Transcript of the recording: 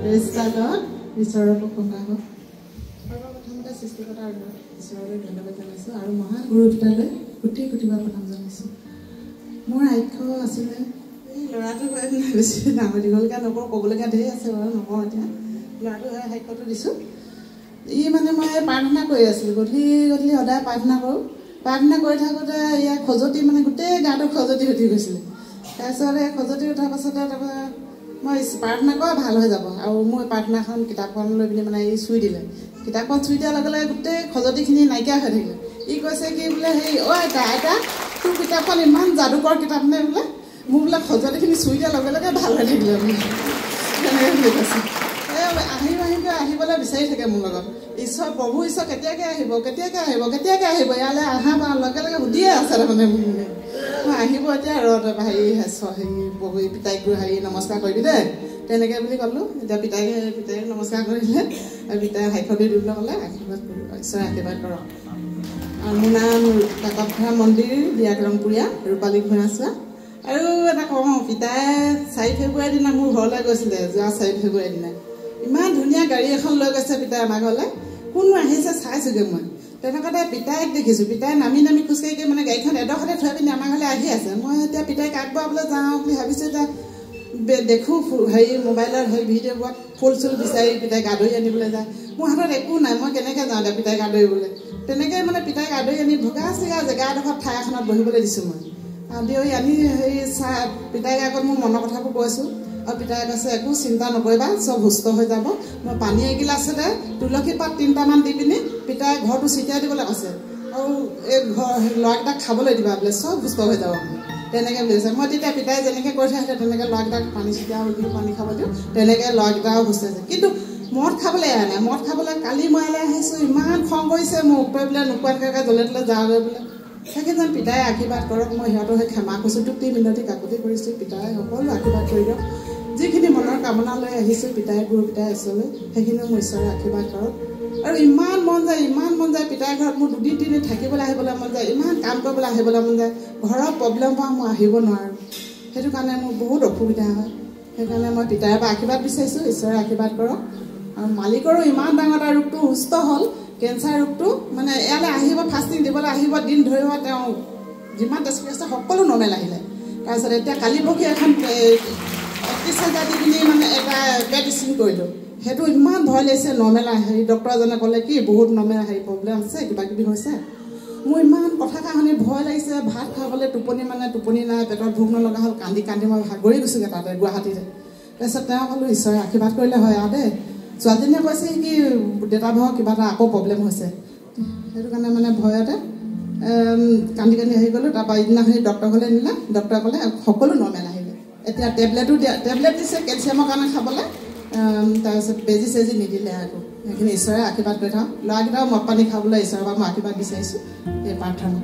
ৰেজিষ্টাৰত ঈশ্বৰৰ প্ৰশংসা হওক। সৰ্বপ্ৰথমতে সৃষ্টিকৰ্তাৰ ঈশ্বৰলৈ ধন্যবাদ জনাইছোঁ আৰু মহান গুৰু দুটালৈ কোটি কোটিবাৰ প্ৰণাম জনাইছোঁ। মোৰ আখ্য আছিলে এই ল'ৰাটো হৈ বেছি ডাঙৰ দীঘলকৈ নকৰোঁ, ক'বলগীয়া ধেৰ আছে বাৰু, নকওঁ এতিয়া। ল'ৰাটো হৈ সাক্ষ্যটো দিছোঁ। মানে মই প্ৰাৰ্থনা কৰি আছিলোঁ, গধূলি গধূলি সদায় প্ৰাৰ্থনা কৰোঁ। প্ৰাৰ্থনা কৰি থাকোঁতে ইয়াৰ খজুৱতি মানে গোটেই গাটো খজুৱতি উঠি গৈছিলে। তাৰপিছত এই খজুৱতি উঠাৰ পাছতে তাৰপৰা মই প্ৰাৰ্থনা কৰা ভাল হৈ যাব আৰু মোৰ প্ৰাৰ্থনাখন কিতাপখন লৈ পিনি মানে এই চুই দিলে। কিতাপখন চুই দিয়াৰ লগে লগে গোটেই খজুৱতিখিনি নাইকিয়া হৈ থাকিলে। ই কৈছে কি বোলে হেৰি আইতা তোৰ কিতাপখন ইমান যাদুকৰ কিতাপ নে বোলে, মোৰ বোলে খজুৱতিখিনি চুই দিয়াৰ লগে লগে ভাল হৈ থাকিলে বোলে, তেনেকৈ বুলি কৈছে। আহিবলৈ বিচাৰি থাকে মোৰ লগত। ঈশ্বৰ প্ৰভু ঈশ্বৰ কেতিয়াকৈ আহিব ইয়ালৈ অহা লগে লগে সুধিয়ে আছে তাৰমানে মোক। মই আহিব এতিয়া হেৰি পিতাইক হেৰি নমস্কাৰ কৰিবি দেই, তেনেকৈ বুলি ক'লোঁ। এতিয়া পিতাইকে নমস্কাৰ কৰিলে আৰু পিতাই সাক্ষ্য দি দিবলৈ ক'লে। আশীৰ্বাদ কৰোঁ, ঈশ্বৰে আশীৰ্বাদ কৰক। আৰু মোৰ নাম কাকতভৰা মন্দিৰ, বিয়াক ৰংপুৰীয়া, ৰূপালী ভূঞাচোৱা। আৰু এটা কওঁ, পিতাই 4 ফেব্ৰুৱাৰীৰ দিনা মোৰ ঘৰলৈ গৈছিলে, যোৱা 4 ফেব্ৰুৱাৰীৰ দিনা। ইমান ধুনীয়া গাড়ী এখন লৈ গৈছে পিতাই আমাৰ ঘৰলৈ। কোন আহিছে চাইছোগৈ মই। তেনেকুৱাতে পিতাইক দেখিছোঁ। পিতাই নামি খোজকাঢ়ি মানে গাড়ীখন এডোখৰতে থৈ পিনি আমাৰ ঘৰলৈ আহি আছে। মই এতিয়া পিতাইক আগবঢ়াবলৈ যাওঁ বুলি ভাবিছোঁ। এতিয়া দেখোঁ হেৰি মোবাইলত হেৰি ভিডিঅ'বোৰত ফুল চুল বিচাৰি পিতাইক আদৰি আনিবলৈ যায়। মোৰ হাতত একো নাই, মই কেনেকৈ যাওঁ এতিয়া পিতাইক আদৰিবলৈ। তেনেকৈ মানে পিতাইক আদৰি আনি ভগা চিগা জেগা এডোখৰত ঠাই এখনত বহিবলৈ দিছোঁ। মই আদৰি আনি হেৰি পিতাইক আগত মোৰ মনৰ কথাবোৰ কৈছোঁ। আৰু পিতাই কৈছে একো চিন্তা নকৰিবা, চব সুস্থ হৈ যাব। মই পানী এগিলাচতে তুলসী পাত 3টামান দি পিনি পিতাই ঘৰটো ছিটিয়াই দিবলৈ কৈছে। আৰু এই ল'ৰাকেইটাক খাবলৈ দিবা বোলে, চব সুস্থ হৈ যাব। তেনেকৈ বুলিছে। মই তেতিয়া পিতাই যেনেকৈ কৈ থাকে তেনেকৈ ল'ৰাকেইটাক পানী ছিটিয়াও দিওঁ, পানী খাব দিওঁ, তেনেকৈ ল'ৰাকেইটাও সুস্থ হৈছে। কিন্তু মদ খাবলৈ এৰা নাই। মদ খাবলৈ কালি মই ইয়ালৈ আহিছোঁ, ইমান খং কৰিছে মোক, তই বোলে নোকোৱাকৈ জলে তলে যাওঁগৈ বোলে। তাকে যেন পিতাই আশীৰ্বাদ কৰক। মই সিহঁতৰ সেই ক্ষমা কৈছোঁ, তুতি মিনতি কাকতি কৰিছোঁ। পিতাই সকলো আশীৰ্বাদ কৰি দিয়ক। যিখিনি মনৰ কামনা লৈ আহিছোঁ পিতাই গুৰু পিতাই ঈশ্বৰলৈ, সেইখিনিও মোৰ ঈশ্বৰে আশীৰ্বাদ কৰক। আৰু ইমান মন যায় পিতাই ঘৰত মোৰ 2 দিন 3 দিন থাকিবলৈ আহিবলৈ মন যায়, ইমান কাম কৰিবলৈ আহিবলৈ মন যায়। ঘৰৰ প্ৰব্লেম পৰা মই আহিব নোৱাৰোঁ, সেইটো কাৰণে মোৰ বহুত অসুবিধা হয়। সেইকাৰণে মই পিতাইৰ পৰা আশীৰ্বাদ বিচাৰিছোঁ, ঈশ্বৰে আশীৰ্বাদ কৰক। আৰু মালিকৰো ইমান ডাঙৰ এটা ৰোগটো সুস্থ হ'ল, কেঞ্চাৰ ৰোগটো। মানে ইয়ালৈ আহিব, ফাষ্টিং দিবলৈ আহিব, দিন ধৰিব, তেওঁ যিমান টেষ্ট কৰি আছে সকলো নৰ্মেল আহিলে। তাৰপিছত এতিয়া কালি পৰহি এখন 31,000 দি পিনি মানে এটা পেট স্ক্ৰীন কৰিলোঁ। সেইটো ইমান ভয় লাগিছে, নৰ্মেল হেৰি ডক্টৰজনে ক'লে কি বহুত নৰ্মেল হেৰি প্ৰব্লেম আছে, কিবাকিবি হৈছে। মোৰ ইমান কথা কাহিনী ভয় লাগিছে। ভাত খাবলৈ টোপনি নাই, পেটত ভোক নলগা হ'ল। কান্দি মই ভাগৰি গৈছোঁগৈ তাতে গুৱাহাটীতে। তাৰপিছত তেওঁ ক'লোঁ ঈশ্বৰে আশীৰ্বাদ কৰিলে হয় আৰু দেই। ছোৱালীজনীয়ে কৈছে কি দেউতা ভাগৰ কিবা এটা আকৌ প্ৰব্লেম হৈছে, সেইটো কাৰণে মানে ভয়তে কান্দি হেৰি গ'লোঁ। তাৰপৰা ইদিনাখনি ডক্টৰ ঘৰলৈ নিলে, ডক্টৰে ক'লে সকলো নৰ্মেল আহিলে। এতিয়া টেবলেট দিছে কেলছিয়ামৰ কাৰণে খাবলৈ। তাৰপিছত বেজি চেজি নিদিলে আকৌ। সেইখিনি ঈশ্বৰে আশীৰ্বাদ কৰি থাকক। ল'ৰাকেইটাও মদ পানী খাবলৈ ঈশ্বৰৰ পৰা মই আশীৰ্বাদ বিচাৰিছোঁ, এই প্ৰাৰ্থনা।